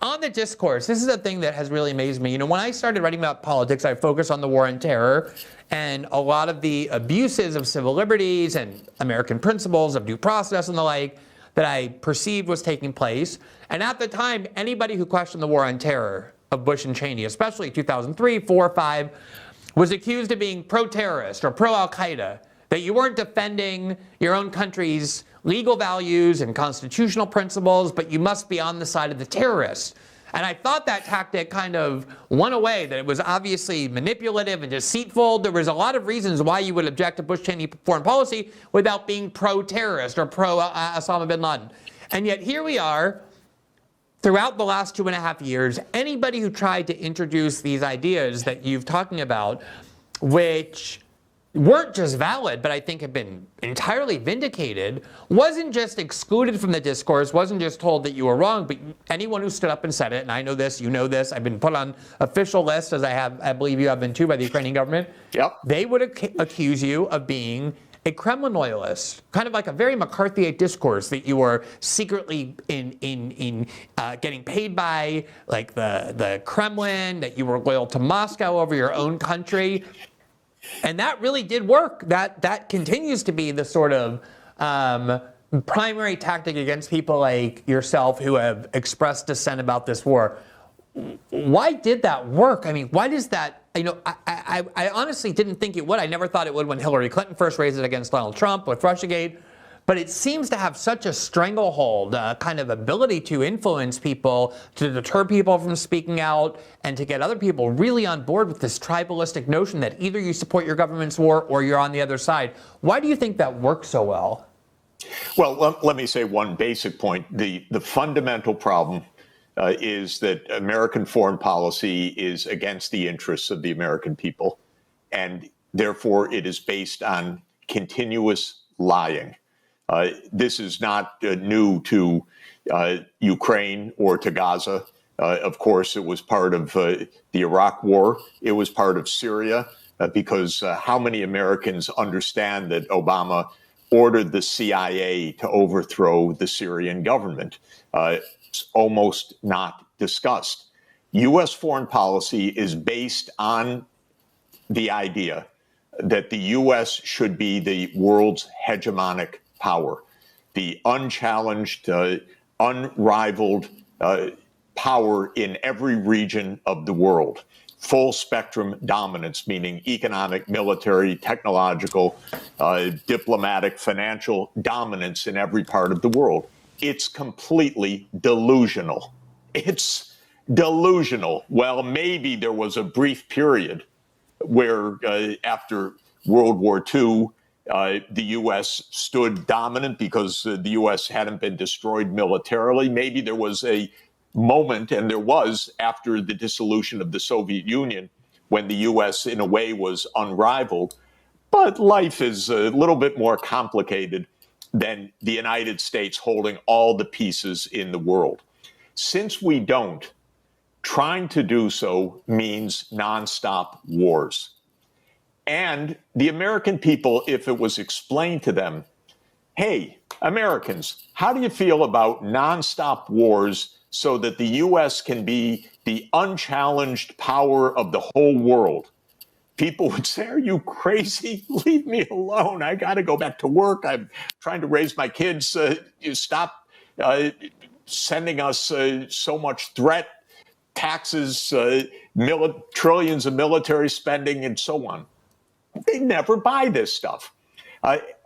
on the discourse, this is a thing that has really amazed me. When I started writing about politics, I focused on the war on terror and a lot of the abuses of civil liberties and American principles of due process and the like that I perceived was taking place. And at the time, anybody who questioned the war on terror of Bush and Cheney, especially 2003, 4, 5, was accused of being pro-terrorist or pro-Al-Qaeda, that you weren't defending your own country's legal values and constitutional principles, but you must be on the side of the terrorists. And I thought that tactic kind of went away, that it was obviously manipulative and deceitful. There was a lot of reasons why you would object to Bush-Cheney foreign policy without being pro-terrorist or pro-Osama bin Laden. And yet here we are, throughout the last 2.5 years, anybody who tried to introduce these ideas that you've talking about, which weren't just valid, but I think have been entirely vindicated, wasn't just excluded from the discourse, wasn't just told that you were wrong, but anyone who stood up and said it, and I know this, you know this, I've been put on official lists, as I believe you have been too, by the Ukrainian government. Yep. They would accuse you of being a Kremlin loyalist, kind of like a very McCarthyite discourse, that you were secretly getting paid by like the Kremlin, that you were loyal to Moscow over your own country. And that really did work. That continues to be the sort of primary tactic against people like yourself who have expressed dissent about this war. Why did that work? I mean, why does that, I honestly didn't think it would. I never thought it would when Hillary Clinton first raised it against Donald Trump with Russiagate. But it seems to have such a stranglehold, kind of ability to influence people, to deter people from speaking out, and to get other people really on board with this tribalistic notion that either you support your government's war or you're on the other side. Why do you think that works so well? Well, let me say one basic point. The fundamental problem is that American foreign policy is against the interests of the American people, and therefore it is based on continuous lying. This is not new to Ukraine or to Gaza. Of course, it was part of the Iraq War. It was part of Syria, because how many Americans understand that Obama ordered the CIA to overthrow the Syrian government? It's almost not discussed. U.S. foreign policy is based on the idea that the U.S. should be the world's hegemonic power, the unchallenged, unrivaled power in every region of the world. Full spectrum dominance, meaning economic, military, technological, diplomatic, financial dominance in every part of the world. It's completely delusional. It's delusional. Well, maybe there was a brief period where after World War II, the U.S. stood dominant because the U.S. hadn't been destroyed militarily. Maybe there was a moment, and there was after the dissolution of the Soviet Union, when the U.S. in a way was unrivaled. But life is a little bit more complicated than the United States holding all the pieces in the world. Since we don't, trying to do so means nonstop wars. And the American people, if it was explained to them, hey, Americans, how do you feel about nonstop wars so that the U.S. can be the unchallenged power of the whole world? People would say, are you crazy? Leave me alone. I got to go back to work. I'm trying to raise my kids. You stop sending us so much threat, taxes, trillions of military spending, and so on. They never buy this stuff.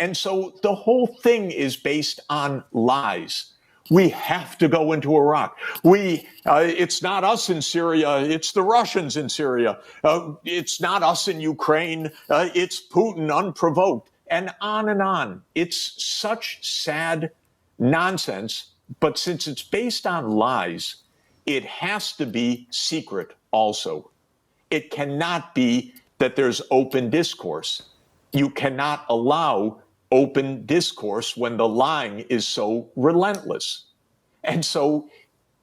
And so the whole thing is based on lies. We have to go into Iraq. It's not us in Syria. It's the Russians in Syria. It's not us in Ukraine. It's Putin unprovoked, and on and on. It's such sad nonsense. But since it's based on lies, it has to be secret also. It cannot be that there's open discourse. You cannot allow open discourse when the lying is so relentless. And so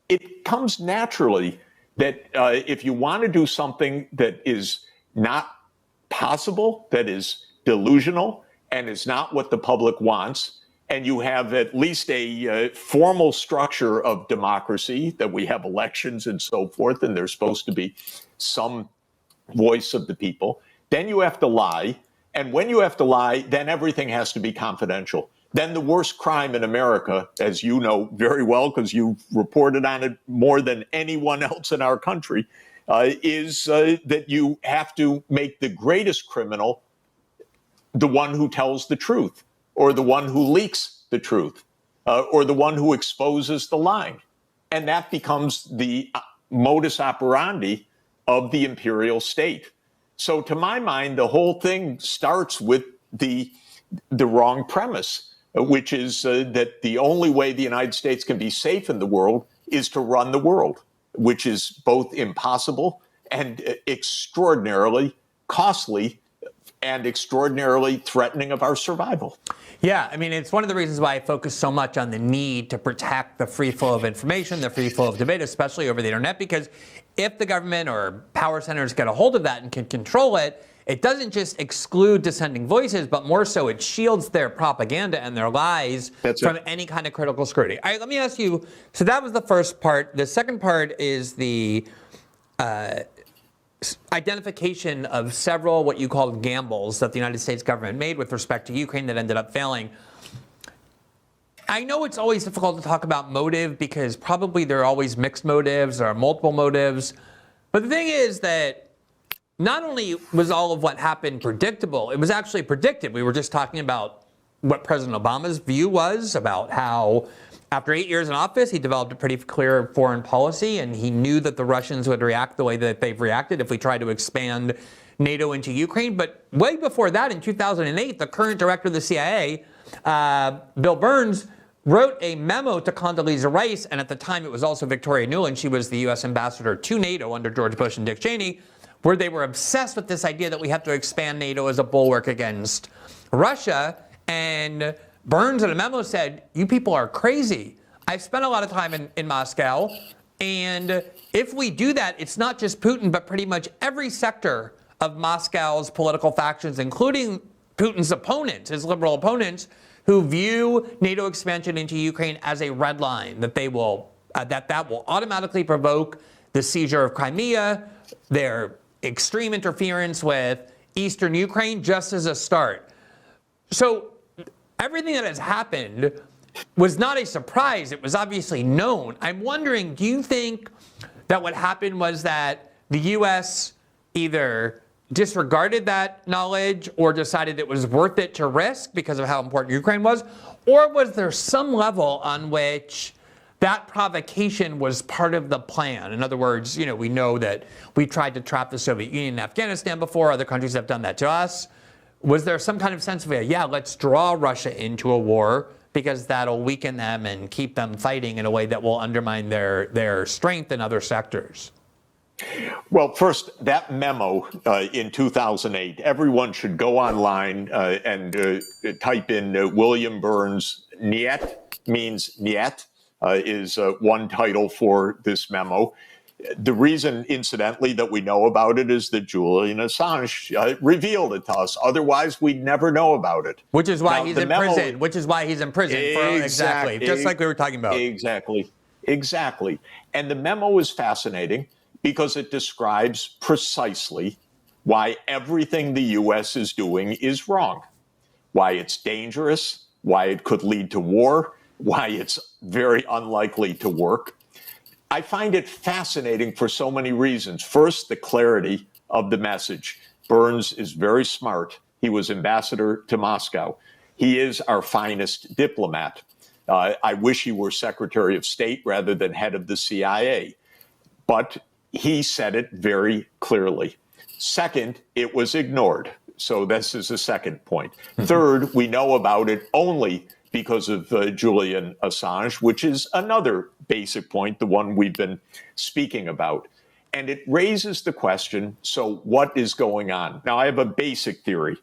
it comes naturally that if you want to do something that is not possible, that is delusional, and is not what the public wants, and you have at least a formal structure of democracy, that we have elections and so forth, and there's supposed to be some voice of the people, then you have to lie. And when you have to lie, then everything has to be confidential. Then the worst crime in America, as you know very well, because you've reported on it more than anyone else in our country, is that you have to make the greatest criminal the one who tells the truth, or the one who leaks the truth, or the one who exposes the lying. And that becomes the modus operandi of the imperial state. So to my mind, the whole thing starts with the wrong premise, which is that the only way the United States can be safe in the world is to run the world, which is both impossible and extraordinarily costly and extraordinarily threatening of our survival. Yeah, I mean, it's one of the reasons why I focus so much on the need to protect the free flow of information, the free flow of debate, especially over the internet, because if the government or power centers get a hold of that and can control it, it doesn't just exclude dissenting voices, but more so it shields their propaganda and their lies from any kind of critical scrutiny. All right, let me ask you, so that was the first part. The second part is the identification of several what you call gambles that the United States government made with respect to Ukraine that ended up failing. I know it's always difficult to talk about motive because probably there are always mixed motives or multiple motives. But the thing is that not only was all of what happened predictable, it was actually predicted. We were just talking about what President Obama's view was about how after 8 years in office, he developed a pretty clear foreign policy, and he knew that the Russians would react the way that they've reacted if we try to expand NATO into Ukraine. But way before that, in 2008, the current director of the CIA, Bill Burns, wrote a memo to Condoleezza Rice, and at the time it was also Victoria Nuland. She was the U.S. ambassador to NATO under George Bush and Dick Cheney, where they were obsessed with this idea that we have to expand NATO as a bulwark against Russia. And Burns in a memo said, you people are crazy. I've spent a lot of time in Moscow, and if we do that, it's not just Putin, but pretty much every sector of Moscow's political factions, including Putin's opponents, his liberal opponents, who view NATO expansion into Ukraine as a red line, that they will that will automatically provoke the seizure of Crimea, their extreme interference with eastern Ukraine, just as a start. So everything that has happened was not a surprise. It was obviously known. I'm wondering, do you think that what happened was that the U.S. either disregarded that knowledge or decided it was worth it to risk because of how important Ukraine was? Or was there some level on which that provocation was part of the plan? In other words, we know that we tried to trap the Soviet Union in Afghanistan before. Other countries have done that to us. Was there some kind of sense of, let's draw Russia into a war because that'll weaken them and keep them fighting in a way that will undermine their strength in other sectors? Well, first, that memo in 2008, everyone should go online and type in William Burns. Niet means niet is one title for this memo. The reason, incidentally, that we know about it is that Julian Assange revealed it to us. Otherwise, we'd never know about it. Which is why he's in prison. Which is why he's in prison. Exactly. Just like we were talking about. Exactly. And the memo is fascinating because it describes precisely why everything the U.S. is doing is wrong, why it's dangerous, why it could lead to war, why it's very unlikely to work. I find it fascinating for so many reasons. First, the clarity of the message. Burns is very smart. He was ambassador to Moscow. He is our finest diplomat. I wish he were Secretary of State rather than head of the CIA. But he said it very clearly. Second, it was ignored. So this is the second point. Third, we know about it only because of Julian Assange, which is another basic point, the one we've been speaking about. And it raises the question, so what is going on? Now, I have a basic theory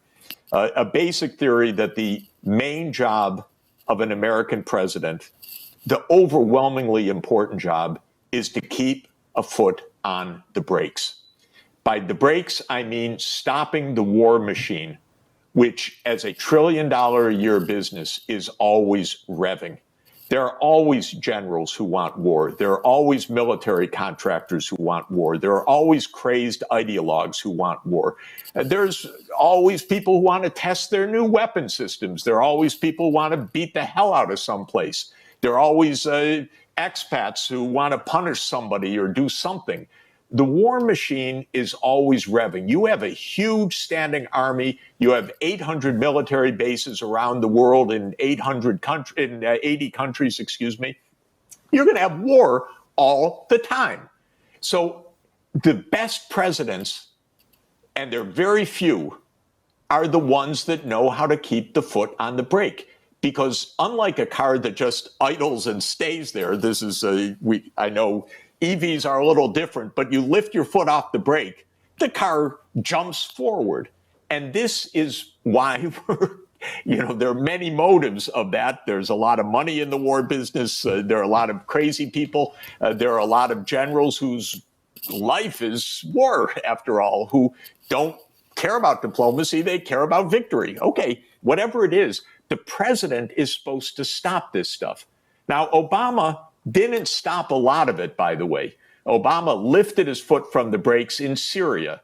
that the main job of an American president, the overwhelmingly important job, is to keep a foot on the brakes. By the brakes, I mean stopping the war machine which as a $1 trillion a year business is always revving. There are always generals who want war. There are always military contractors who want war. There are always crazed ideologues who want war. There's always people who want to test their new weapon systems. There are always people who want to beat the hell out of someplace. There are always expats who want to punish somebody or do something. The war machine is always revving. You have a huge standing army. You have 800 military bases around the world in 80 countries, excuse me. You're going to have war all the time. So the best presidents, and they're very few, are the ones that know how to keep the foot on the brake. Because unlike a car that just idles and stays there, I know EVs are a little different, but you lift your foot off the brake, the car jumps forward. And this is why there are many motives of that. There's a lot of money in the war business. There are a lot of crazy people. There are a lot of generals whose life is war, after all, who don't care about diplomacy. They care about victory. Okay, whatever it is, the president is supposed to stop this stuff. Now, Obama didn't stop a lot of it, by the way. Obama lifted his foot from the brakes in Syria.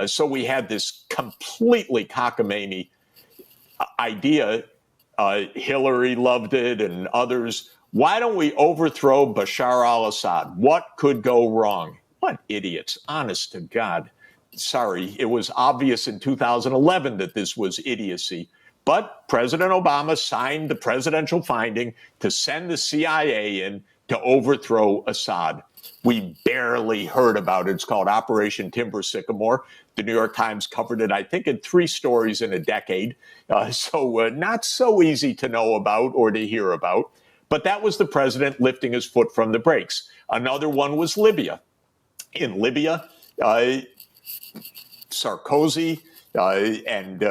So we had this completely cockamamie idea. Hillary loved it and others. Why don't we overthrow Bashar al-Assad? What could go wrong? What idiots, honest to God. Sorry, it was obvious in 2011 that this was idiocy. But President Obama signed the presidential finding to send the CIA in to overthrow Assad. We barely heard about it. It's called Operation Timber Sycamore. The New York Times covered it, I think, in 3 stories in a decade. So not so easy to know about or to hear about. But that was the president lifting his foot from the brakes. Another one was Libya. In Libya, Sarkozy and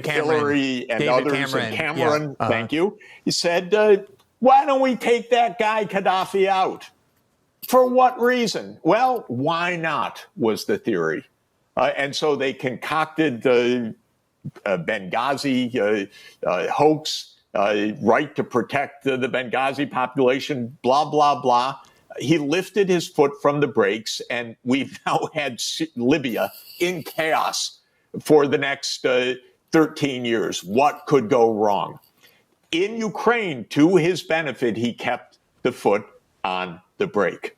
Hillary and others, and Cameron, thank you. He said, why don't we take that guy Gaddafi out? For what reason? Well, why not, was the theory. And so they concocted the Benghazi hoax, right to protect the Benghazi population, blah, blah, blah. He lifted his foot from the brakes, and we've now had Libya in chaos for the next 13 years. What could go wrong? In Ukraine, to his benefit, he kept the foot on the brake.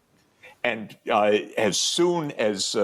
And as soon as,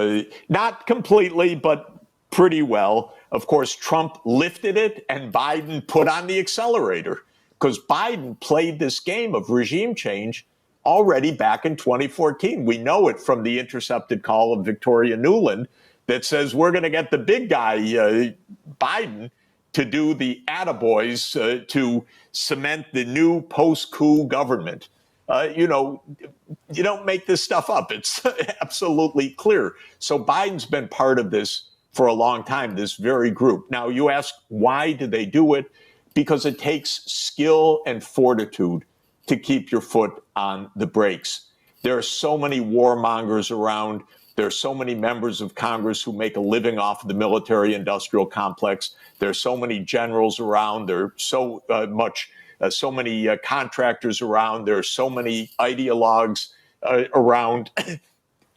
not completely, but pretty well, of course, Trump lifted it and Biden put on the accelerator, because Biden played this game of regime change already back in 2014. We know it from the intercepted call of Victoria Nuland that says we're going to get the big guy, Biden, to do the attaboys to cement the new post-coup government. You don't make this stuff up. It's absolutely clear. So Biden's been part of this for a long time, this very group. Now, you ask, why do they do it? Because it takes skill and fortitude to keep your foot on the brakes. There are so many warmongers around. There are so many members of Congress who make a living off of the military-industrial complex. There are so many generals around. There are so many contractors around. There are so many ideologues around.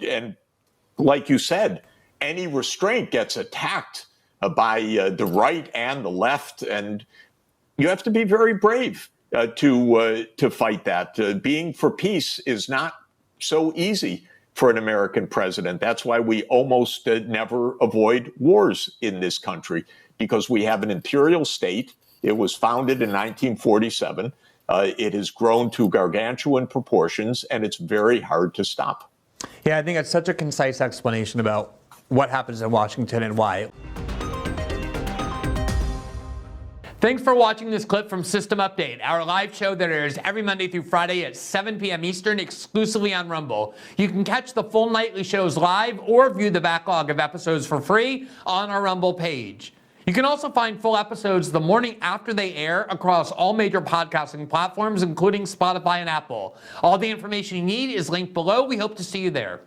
And like you said, any restraint gets attacked by the right and the left. And you have to be very brave to fight that. Being for peace is not so easy for an American president. That's why we almost never avoid wars in this country, because we have an imperial state. It was founded in 1947. It has grown to gargantuan proportions, and it's very hard to stop. Yeah, I think that's such a concise explanation about what happens in Washington and why. Thanks for watching this clip from System Update, our live show that airs every Monday through Friday at 7 p.m. Eastern, exclusively on Rumble. You can catch the full nightly shows live or view the backlog of episodes for free on our Rumble page. You can also find full episodes the morning after they air across all major podcasting platforms, including Spotify and Apple. All the information you need is linked below. We hope to see you there.